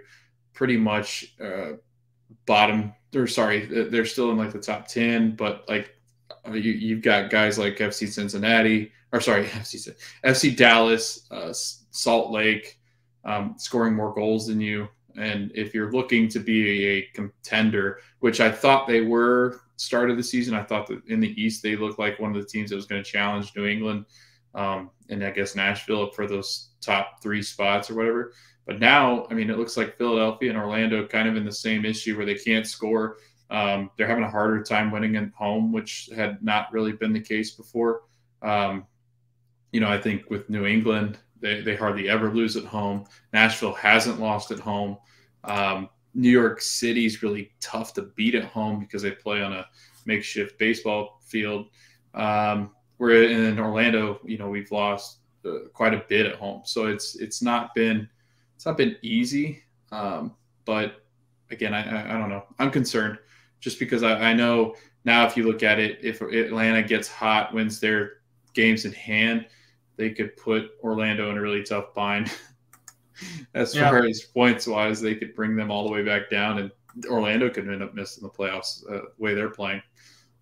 Speaker 2: pretty much bottom. They're still in like the top 10, but like you've got guys like FC Cincinnati, FC Dallas, Salt Lake, scoring more goals than you. And if you're looking to be a contender, which I thought they were start of the season, I thought that in the East they looked like one of the teams that was going to challenge New England. And I guess Nashville for those top 3 spots or whatever. But now, I mean, it looks like Philadelphia and Orlando kind of in the same issue where they can't score. They're having a harder time winning at home, which had not really been the case before. I think with New England, they hardly ever lose at home. Nashville hasn't lost at home. New York City's really tough to beat at home because they play on a makeshift baseball field. Where in Orlando, we've lost quite a bit at home, so it's not been easy. But again, I don't know. I'm concerned just because I know now if you look at it, if Atlanta gets hot, wins their games in hand, they could put Orlando in a really tough bind. As far as points wise, they could bring them all the way back down, and Orlando could end up missing the playoffs the way they're playing.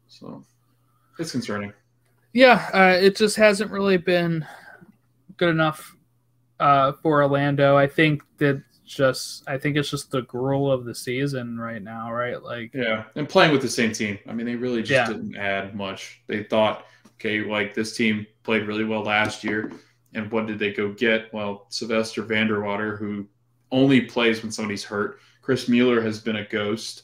Speaker 2: So it's concerning.
Speaker 1: Yeah, it just hasn't really been good enough for Orlando. I think it's just the gruel of the season right now, right? Like,
Speaker 2: yeah, and playing with the same team. I mean, they really just didn't add much. They thought, okay, like this team played really well last year, and what did they go get? Well, Sylvester Vanderwater, who only plays when somebody's hurt. Chris Mueller has been a ghost.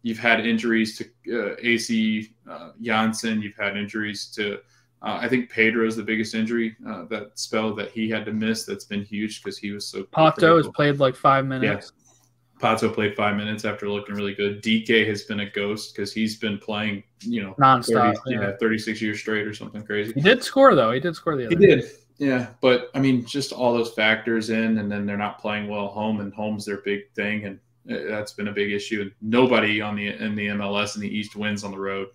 Speaker 2: You've had injuries to AC Janssen. You've had injuries to, I think Pedro's the biggest injury, that spell that he had to miss. That's been huge because he was so.
Speaker 1: Pato has played like 5 minutes.
Speaker 2: Yeah. Pato played 5 minutes after looking really good. DK has been a ghost because he's been playing,
Speaker 1: nonstop.
Speaker 2: 36 years straight or something crazy.
Speaker 1: He did score though. He did score the other.
Speaker 2: He did. Yeah, but I mean, just all those factors in, and then they're not playing well at home, and home's their big thing, and that's been a big issue. And nobody in the MLS in the East wins on the road.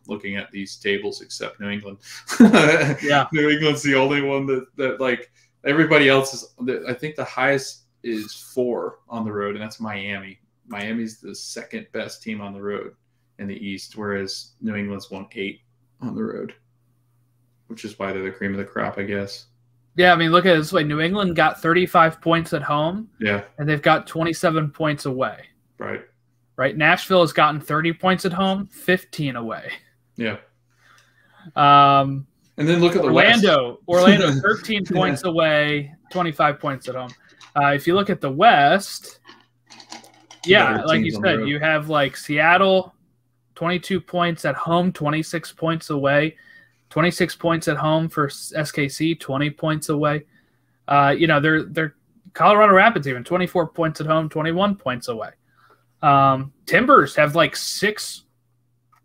Speaker 2: Looking at these tables, except New England.
Speaker 1: Yeah,
Speaker 2: New England's the only one that like everybody else is. I think the highest is 4 on the road, and that's Miami. Miami's the second best team on the road in the East, whereas New England's won 8 on the road, which is why they're the cream of the crop, I guess.
Speaker 1: Yeah, I mean, look at it this way. New England got 35 points at home.
Speaker 2: Yeah. And
Speaker 1: they've got 27 points away.
Speaker 2: Right.
Speaker 1: Nashville has gotten 30 points at home, 15 away.
Speaker 2: Yeah. And then look at
Speaker 1: Orlando, 13 points away, 25 points at home. If you look at the West, like you said, you have like Seattle, 22 points at home, 26 points away. 26 points at home for SKC, 20 points away. They're Colorado Rapids even 24 points at home, 21 points away. Timbers have like 6,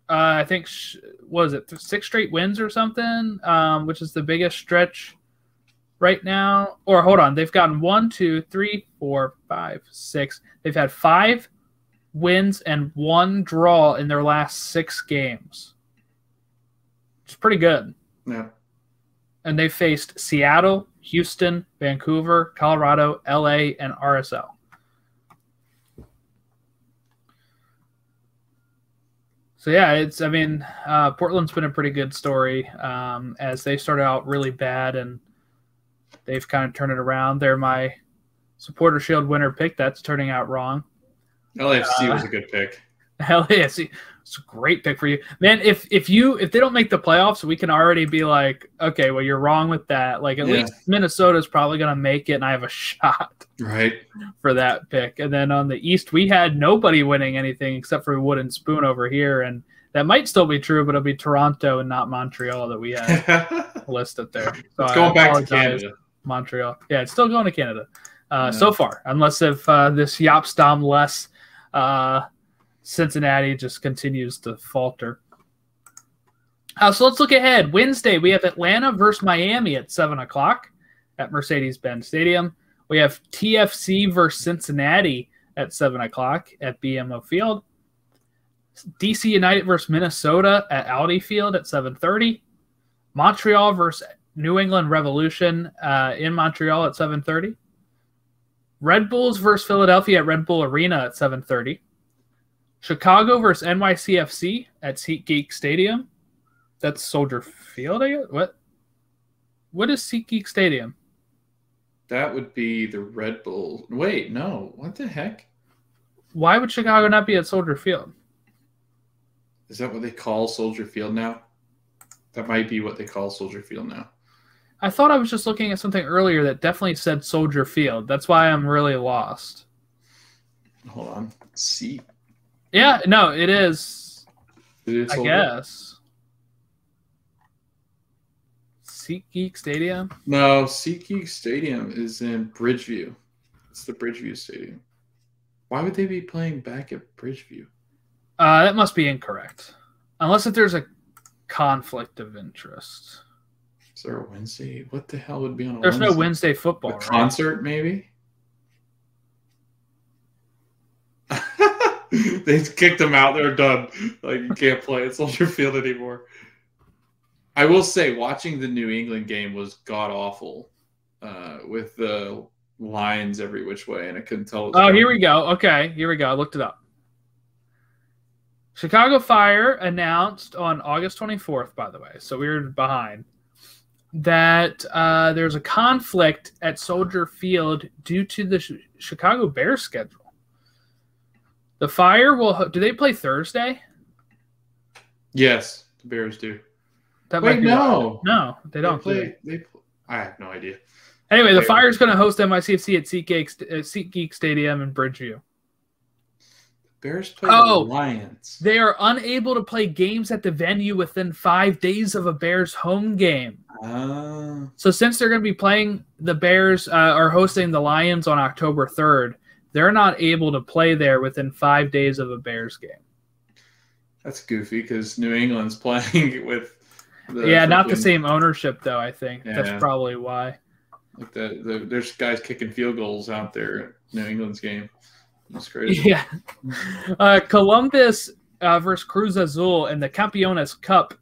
Speaker 1: I think, 6 straight wins or something, which is the biggest stretch right now. Or hold on, they've gotten 1, 2, 3, 4, 5, 6. They've had 5 wins and 1 draw in their last 6 games. It's pretty good.
Speaker 2: Yeah.
Speaker 1: And they faced Seattle, Houston, Vancouver, Colorado, LA, and RSL. So yeah, Portland's been a pretty good story as they started out really bad and they've kind of turned it around. They're my Supporter Shield winner pick. That's turning out wrong.
Speaker 2: LAFC was a good pick.
Speaker 1: Hell yeah. See, it's a great pick for you. Man, if they don't make the playoffs, we can already be like, okay, well, you're wrong with that. Like, at least Minnesota's probably going to make it, and I have a shot for that pick. And then on the East, we had nobody winning anything except for Wood and Spoon over here, and that might still be true, but it'll be Toronto and not Montreal that we have listed there. So
Speaker 2: it's going back to Canada.
Speaker 1: Montreal. Yeah, it's still going to Canada so far, unless if this Jaap Stam less Cincinnati just continues to falter. So let's look ahead. Wednesday, we have Atlanta versus Miami at 7 o'clock at Mercedes-Benz Stadium. We have TFC versus Cincinnati at 7 o'clock at BMO Field. DC United versus Minnesota at Audi Field at 7:30. Montreal versus New England Revolution in Montreal at 7:30. Red Bulls versus Philadelphia at Red Bull Arena at 7:30. Chicago versus NYCFC at SeatGeek Stadium. That's Soldier Field, I guess. What is SeatGeek Stadium?
Speaker 2: That would be the Red Bull. Wait, no. What the heck?
Speaker 1: Why would Chicago not be at Soldier Field?
Speaker 2: Is that what they call Soldier Field now? That might be what they call Soldier Field now.
Speaker 1: I thought I was just looking at something earlier that definitely said Soldier Field. That's why I'm really lost.
Speaker 2: Hold on. See.
Speaker 1: Yeah, no, it is.
Speaker 2: I
Speaker 1: guess. SeatGeek Stadium?
Speaker 2: No, SeatGeek Stadium is in Bridgeview. It's the Bridgeview Stadium. Why would they be playing back at Bridgeview?
Speaker 1: That must be incorrect. Unless if there's a conflict of interest.
Speaker 2: Is there a Wednesday? What the hell would be on a
Speaker 1: There's
Speaker 2: Wednesday?
Speaker 1: No Wednesday football.
Speaker 2: A concert, maybe? They kicked them out. They're done. Like, you can't play at Soldier Field anymore. I will say, watching the New England game was god-awful with the lines every which way, and I couldn't tell.
Speaker 1: Oh, here we go. Okay, here we go. I looked it up. Chicago Fire announced on August 24th, by the way, so we were behind, that there's a conflict at Soldier Field due to the Chicago Bears schedule. The Fire will... Do they play Thursday?
Speaker 2: Yes, the Bears do.
Speaker 1: Wait, no. No, they don't.
Speaker 2: I have no idea.
Speaker 1: Anyway, the Fire is going to host NYCFC at SeatGeek Stadium in Bridgeview.
Speaker 2: Bears play the Lions.
Speaker 1: They are unable to play games at the venue within 5 days of a Bears home game. So since they're going to be playing the Bears or hosting the Lions on October 3rd, they're not able to play there within 5 days of a Bears game.
Speaker 2: That's goofy because New England's playing with
Speaker 1: not the same ownership, though, I think. Yeah. That's probably why.
Speaker 2: Like there's guys kicking field goals out there at New England's game. That's crazy.
Speaker 1: Yeah. Columbus versus Cruz Azul in the Campeones Cup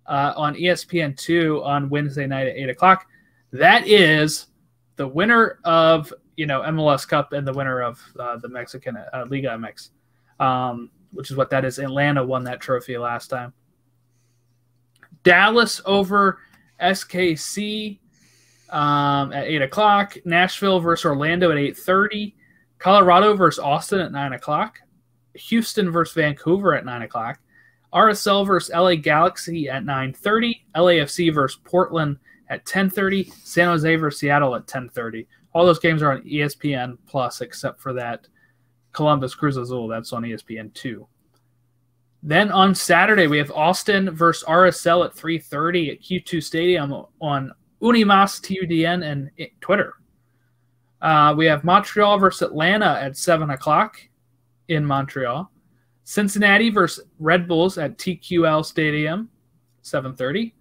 Speaker 1: on ESPN2 on Wednesday night at 8 o'clock. That is the winner of MLS Cup and the winner of the Mexican Liga MX, which is what that is. Atlanta won that trophy last time. Dallas over SKC at 8 o'clock. Nashville versus Orlando at 8:30. Colorado versus Austin at 9 o'clock. Houston versus Vancouver at 9 o'clock. RSL versus LA Galaxy at 9:30. LAFC versus Portland at 10:30. San Jose versus Seattle at 10:30. All those games are on ESPN Plus except for that Columbus Cruz Azul. That's on ESPN2. Then on Saturday, we have Austin versus RSL at 3:30 at Q2 Stadium on Unimas TUDN and Twitter. We have Montreal versus Atlanta at 7 o'clock in Montreal. Cincinnati versus Red Bulls at TQL Stadium, 7:30.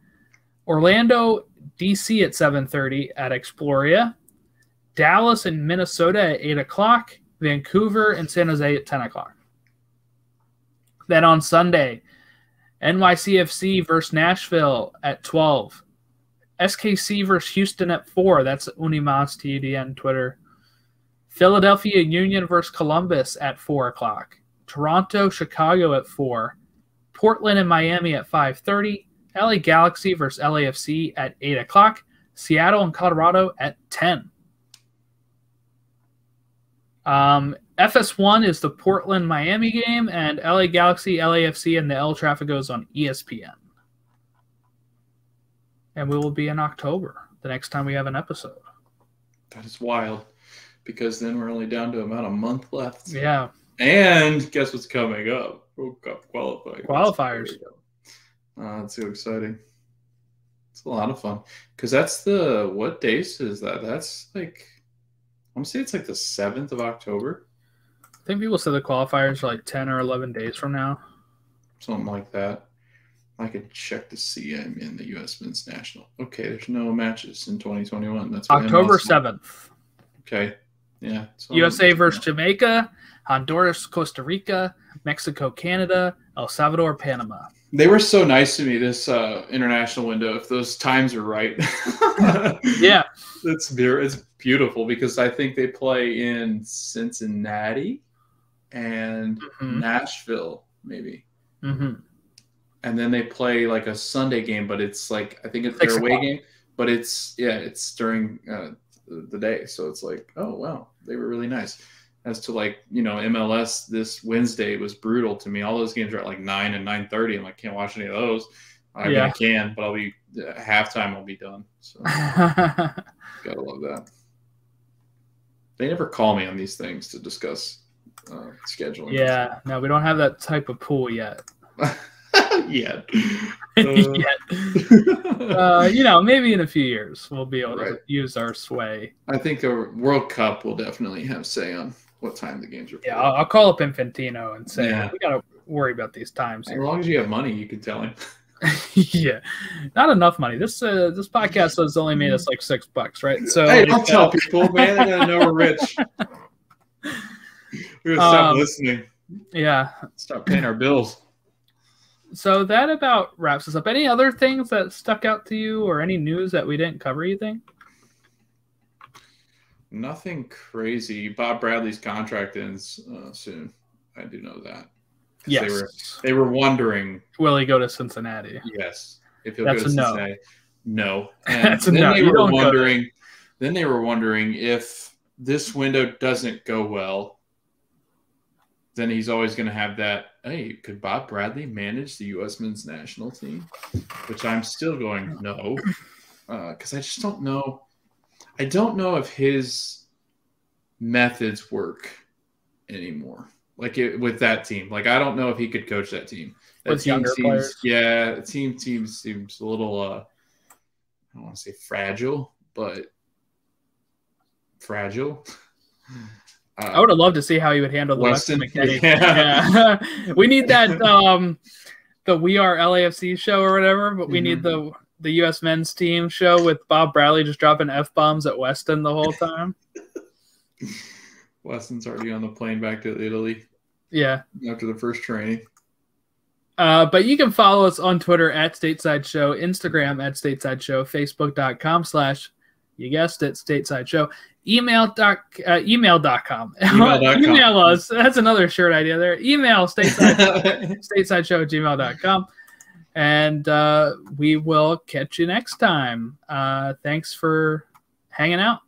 Speaker 1: Orlando, DC at 7:30 at Exploria. Dallas and Minnesota at 8 o'clock. Vancouver and San Jose at 10 o'clock. Then on Sunday, NYCFC versus Nashville at 12. SKC versus Houston at 4. That's Unimas TDN Twitter. Philadelphia Union versus Columbus at 4 o'clock. Toronto, Chicago at 4. Portland and Miami at 5:30. LA Galaxy versus LAFC at 8 o'clock. Seattle and Colorado at 10. FS1 is the Portland-Miami game, and LA Galaxy, LAFC, and the El Tráfico on ESPN. And we will be in October, the next time we have an episode.
Speaker 2: That is wild, because then we're only down to about a month left.
Speaker 1: Yeah.
Speaker 2: And guess what's coming up? World Cup
Speaker 1: qualifiers.
Speaker 2: That's so exciting. It's a lot of fun. Because that's what days is that? That's like, I'm going to say it's like the 7th of October.
Speaker 1: I think people said the qualifiers are like 10 or 11 days from now.
Speaker 2: Something like that. I could check to see I'm in the U.S. Men's National. Okay, there's no matches in 2021. That's
Speaker 1: October 7th.
Speaker 2: Okay, yeah.
Speaker 1: USA versus Jamaica, Honduras, Costa Rica, Mexico, Canada, El Salvador, Panama.
Speaker 2: They were so nice to me this international window. If those times are right,
Speaker 1: yeah,
Speaker 2: it's beautiful because I think they play in Cincinnati and Nashville, maybe.
Speaker 1: Mm-hmm.
Speaker 2: And then they play like a Sunday game, but it's like I think it's their away game, but it's during the day, so it's like, oh wow, they were really nice. As to like, MLS this Wednesday was brutal to me. All those games are at like 9 and 9:30. I'm like, can't watch any of those. I mean, I can, but I'll be halftime. I'll be done. So gotta love that. They never call me on these things to discuss scheduling.
Speaker 1: Yeah, no, we don't have that type of pool yet.
Speaker 2: Yet.
Speaker 1: Maybe in a few years we'll be able to use our sway.
Speaker 2: I think the World Cup will definitely have say on what time the games are played.
Speaker 1: Yeah, I'll call up Infantino and say we got to worry about these times.
Speaker 2: As long as you have money, you can tell him.
Speaker 1: Yeah, not enough money. This podcast has only made us like $6, right? So
Speaker 2: hey, don't tell people, man. They gotta know we're rich. We're gonna stop listening.
Speaker 1: Yeah,
Speaker 2: stop paying our bills.
Speaker 1: So that about wraps us up. Any other things that stuck out to you or any news that we didn't cover, you think?
Speaker 2: Nothing crazy. Bob Bradley's contract ends soon. I do know that.
Speaker 1: Yes.
Speaker 2: They were wondering.
Speaker 1: Will he go to Cincinnati?
Speaker 2: Yes. If he'll go to Cincinnati. No. And
Speaker 1: that's a no.
Speaker 2: Then they were wondering if this window doesn't go well, then he's always going to have that, hey, could Bob Bradley manage the U.S. Men's National Team? Which I'm still going, no. Because I just don't know. I don't know if his methods work anymore. Like with that team. Like, I don't know if he could coach that team. That team seems, the team seems a little, I don't want to say fragile, but fragile.
Speaker 1: I would have loved to see how he would handle the
Speaker 2: Weston
Speaker 1: McKinney. Yeah. We need that the We Are LAFC show or whatever, but we need the U.S. men's team show with Bob Bradley just dropping F-bombs at Weston the whole time.
Speaker 2: Weston's already on the plane back to Italy.
Speaker 1: Yeah.
Speaker 2: After the first training.
Speaker 1: But you can follow us on Twitter at Stateside Show, Instagram at Stateside Show, Facebook.com/ you guessed it, Stateside Show. Email.com. Email us. That's another shirt idea there. Email stateside@gmail.com. And we will catch you next time. Thanks for hanging out.